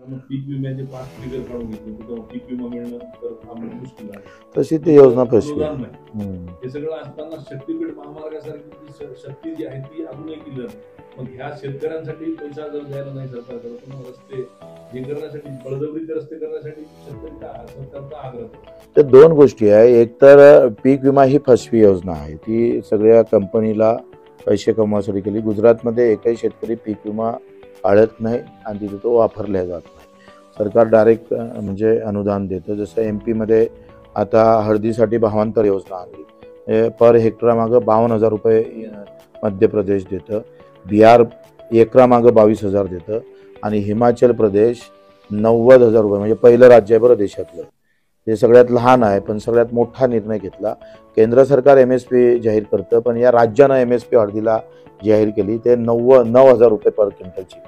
पीक विम्याचे 5 फिगर काढून घेतले तर पीक विमा मिळणं तर आम्हाला मुश्किल आहे. तशी ती योजना फसवी. अनुदान नाही. हे सगळं असताना शक्तीपीठ महामार्गासारखी शक्ती जी आहे ती अजूनही क्लिअर नाही. मग ह्या शेतकऱ्यांसाठी पैसा जर द्यायला नाही सरकार करत, मग रस्ते हे करण्यासाठी बळजबरीचे रस्ते करण्यासाठी शेतकरी सरकारचा आग्रह. ते दोन गोष्टी आहे. एक तर पीक विमा ही फसवी योजना आहे, ती सगळ्या कंपनीला पैसे कमवायसाठी केली. गुजरातमध्ये एकही शेतकरी पीक विमा काढत नाही आणि तिथे तो वापरला जात नाही. सरकार डायरेक्ट म्हणजे अनुदान देतं. जसं MP आता हळदीसाठी भावांतर योजना आणली, पर हेक्टरामागं 52,000 रुपये मध्य प्रदेश देतं, बिहार एकरामागं 22,000 देतं आणि हिमाचल प्रदेश 90,000 रुपये, म्हणजे पहिलं राज्य आहे बरं देशातलं. ते सगळ्यात लहान आहे पण सगळ्यात मोठा निर्णय घेतला. केंद्र सरकार MSP जाहीर करतं, पण या राज्यानं MSP हळदीला जाहीर केली. ते 9,000 रुपये पर क्विंटलची.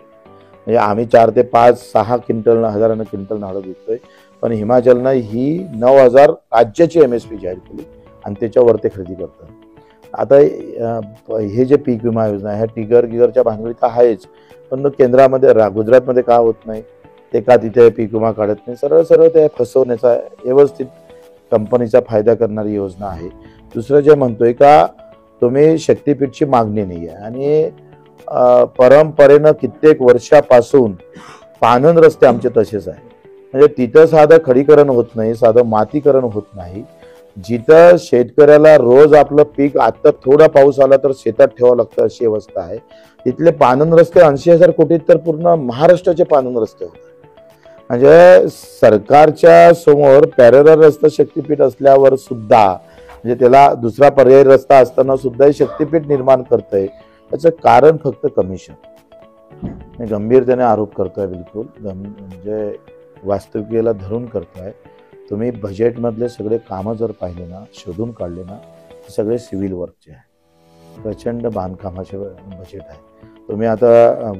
म्हणजे आम्ही 4 ते 5-6 हजारानं क्विंटल हळद विकतोय, पण हिमाचलनं ही 9,000 राज्याची MSP जाहीर केली आणि त्याच्यावर ते खरेदी करतात. आता हे जे पीक विमा योजना आहे, ह्या गिगरच्या भानगडीत आहेच, पण केंद्रामध्ये गुजरातमध्ये का होत नाही, ते का तिथे पीक विमा काढत नाही? सरळ सरळ ते फसवण्याचा व्यवस्थित कंपनीचा फायदा करणारी योजना आहे. दुसरं जे म्हणतोय का तुम्ही शक्तीपीठची मागणी नाही आहे आणि परंपरेनं कित्येक वर्षापासून पाणंद रस्ते आमचे तसेच आहे. म्हणजे तिथं साधं खडीकरण होत नाही, साधं मातीकरण होत नाही. जिथं शेतकऱ्याला रोज आपलं पीक आता थोडा पाऊस आला तर शेतात ठेवावं लागतं अशी अवस्था आहे. तिथले पाणंद रस्ते 80,000 कोटीत तर पूर्ण महाराष्ट्राचे पाणंद रस्ते होतात. म्हणजे सरकारच्या समोर पॅरलल रस्ता शक्तीपीठ असल्यावर सुद्धा, म्हणजे त्याला दुसरा पर्यायी रस्ता असताना सुद्धा शक्तीपीठ निर्माण करतंय. याचं कारण फक्त कमिशन. मी गंभीरतेने आरोप करतोय, बिलकुल म्हणजे वास्तविकतेला धरून करतोय. तुम्ही बजेटमधले सगळे कामं जर पाहिले ना, शोधून काढले ना, सगळे सिव्हिल वर्कचे आहे. प्रचंड बांधकामाचे बजेट आहे. तुम्ही आता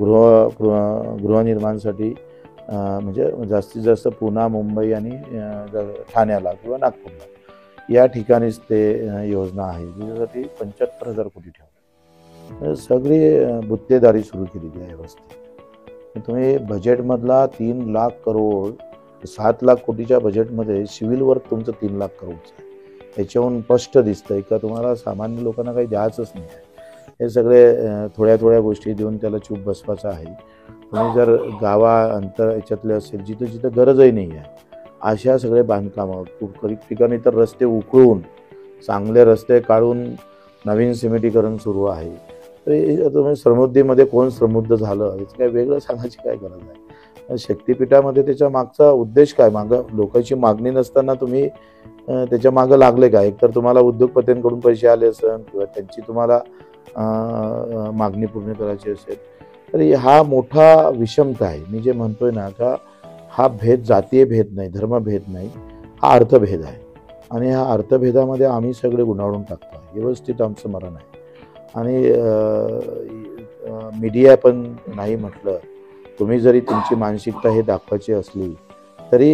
गृहनिर्माणसाठी म्हणजे जास्तीत जास्त पुणे, मुंबई आणि ठाण्याला किंवा नागपूरला या ठिकाणीच ते योजना आहे, त्याच्यासाठी 75,000 कोटी ठेवले. सगळी बुत्तेदारी सुरू केलेली आहे व्यवस्थित. तुम्ही बजेटमधला 3 लाख करोड, 7 लाख कोटीच्या बजेटमध्ये सिव्हिल वर्क तुमचं 3 लाख करोडचं आहे. याच्याहून स्पष्ट दिसतंय का तुम्हाला सामान्य लोकांना काही द्यायचंच नाही आहे. हे सगळे थोड्या थोड्या गोष्टी देऊन त्याला चूप बसवायचं आहे. तुम्ही जर गावांतर याच्यातले असेल जिथं जिथं गरजही नाही आहे, अशा सगळे बांधकामं खूप ठिकाणी तर रस्ते उकळून, चांगले रस्ते काढून नवीन सिमेंटीकरण सुरू आहे. तर तुम्ही समृद्धीमध्ये कोण समृद्ध झालं याचं काय वेगळं सांगायची काय गरज आहे? शक्तीपीठामध्ये त्याच्या मागचा उद्देश काय? मागं लोकांची मागणी नसताना तुम्ही त्याच्या मागं लागले का? एकतर तुम्हाला उद्योगपतींकडून पैसे आले असेल किंवा त्यांची तुम्हाला मागणी पूर्ण करायची असेल, तर हा मोठा विषमता आहे. मी जे म्हणतोय ना का हा भेद जातीय भेद नाही, धर्मभेद नाही, हा अर्थभेद आहे. आणि ह्या अर्थभेदामध्ये आम्ही सगळे गुंडाळून टाकतो. व्यवस्थित आमचं मरण आहे. आणि मीडिया पण नाही म्हटलं, तुम्ही जरी तुमची मानसिकता हे दाखवायची असली तरी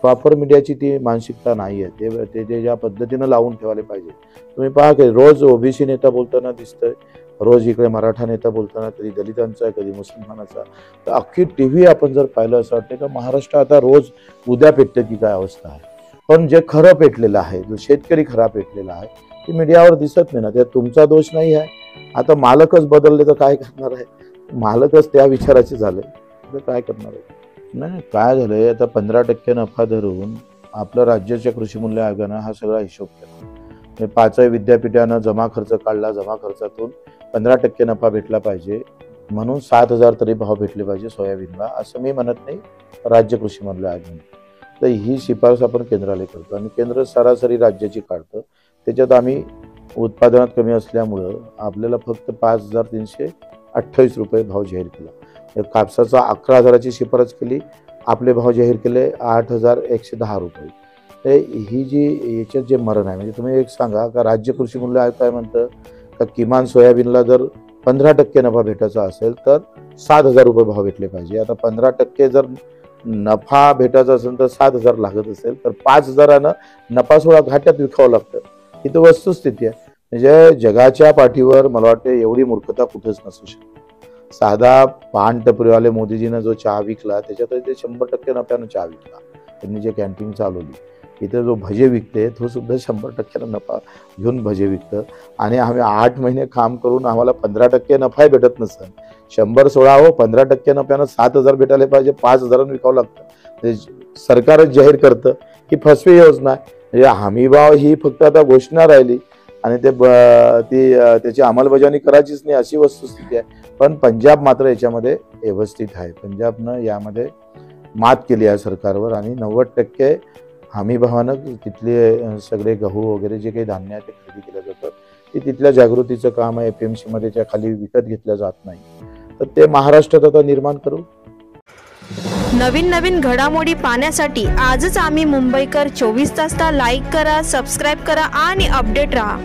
प्रॉपर मीडियाची ती मानसिकता नाही आहे. ते ज्या पद्धतीनं लावून ठेवायला पाहिजे. तुम्ही पहा की रोज OBC नेता बोलताना दिसतंय, रोज इकडे मराठा नेता बोलताना, कधी दलितांचा, कधी मुसलमानाचा. तर अख्खी TV आपण जर पाहिलं असं वाटतं का महाराष्ट्र आता रोज उद्या पेटतं की काय अवस्था आहे. पण जे खरं पेटलेलं आहे, जो शेतकरी खरा पेटलेला आहे, ते मीडियावर दिसत नाही ना. त्यात तुमचा दोष नाही आहे. आता मालकच बदलले तर काय करणार आहे? मालकच त्या विचाराचे झाले तर काय करणार आहे? नाही, काय झालंय आता 15% नफा धरून आपलं राज्याच्या कृषी मूल्य आयोगानं हा सगळा हिशोब केला. 5 विद्यापीठानं जमा खर्च काढला, जमा खर्चातून 15% नफा भेटला पाहिजे म्हणून 7,000 तरी भाव भेटले पाहिजे सोयाबीनला, असं मी म्हणत नाही, राज्य कृषी मूल्य आयोगाने. तर ही शिफारस आपण केंद्राला करतो आणि केंद्र सरासरी राज्याची काढतं. त्याच्यात आम्ही उत्पादनात कमी असल्यामुळं आपल्याला फक्त 5,328 रुपये भाव जाहीर केला. कापसाचा 11,000ची शिफारस केली, आपले भाव जाहीर केले 8,110 रुपये. ही जी याच्यात जे मरण आहे, म्हणजे तुम्ही एक सांगा का राज्य कृषी मूल्य आयोग काय म्हणतं का किमान सोयाबीनला जर 15% नफा भेटायचा असेल तर 7,000 रुपये भाव भेटले पाहिजे. आता 15% जर नफा भेटायचा असेल तर 7,000 लागत असेल तर 5,000नं नफा सोळा घाट्यात विकावं लागतं. ही तर वस्तुस्थिती आहे. म्हणजे जगाच्या पाठीवर मला वाटतं एवढी मूर्खता कुठेच नसू शकते. साधा पान टपरीवाले मोदीजीनं जो चहा विकला त्याच्यात ते 100% नफ्यानं चहा विकला. त्यांनी जे कॅन्टीन चालवली, इथे जो भजे विकते तो सुद्धा 100% नफा घेऊन भजे विकतं. आणि आम्ही 8 महिने काम करून आम्हाला 15% नफा भेटत नसतं. 100 सोळावं 15% नफ्यानं 7,000 भेटायला पाहिजे, 5,000 विकावं लागतं. सरकारच जाहीर करतं की फसवी योजना आहे. म्हणजे हमीभाव ही फक्त आता घोषणा राहिली आणि त्याची अंमलबजावणी करायचीच नाही अशी वस्तुस्थिती आहे. पण पंजाब मात्र याच्यामध्ये व्यवस्थित आहे. पंजाबनं यामध्ये मात केली आहे सरकारवर आणि 90% हमीभावानं तिथले सगळे गहू वगैरे जे काही धान्य आहे ते खरेदी केलं जातं. ते तिथल्या जागृतीचं काम आहे. FMC मध्ये त्या खाली विकत घेतलं जात नाही. तर ते महाराष्ट्रात आता निर्माण करू. नवीन घडामोडी पाहण्यासाठी आजच आम्ही मुंबईकर 24 तासला लाईक करा, सबस्क्राईब करा आणि अपडेट रहा.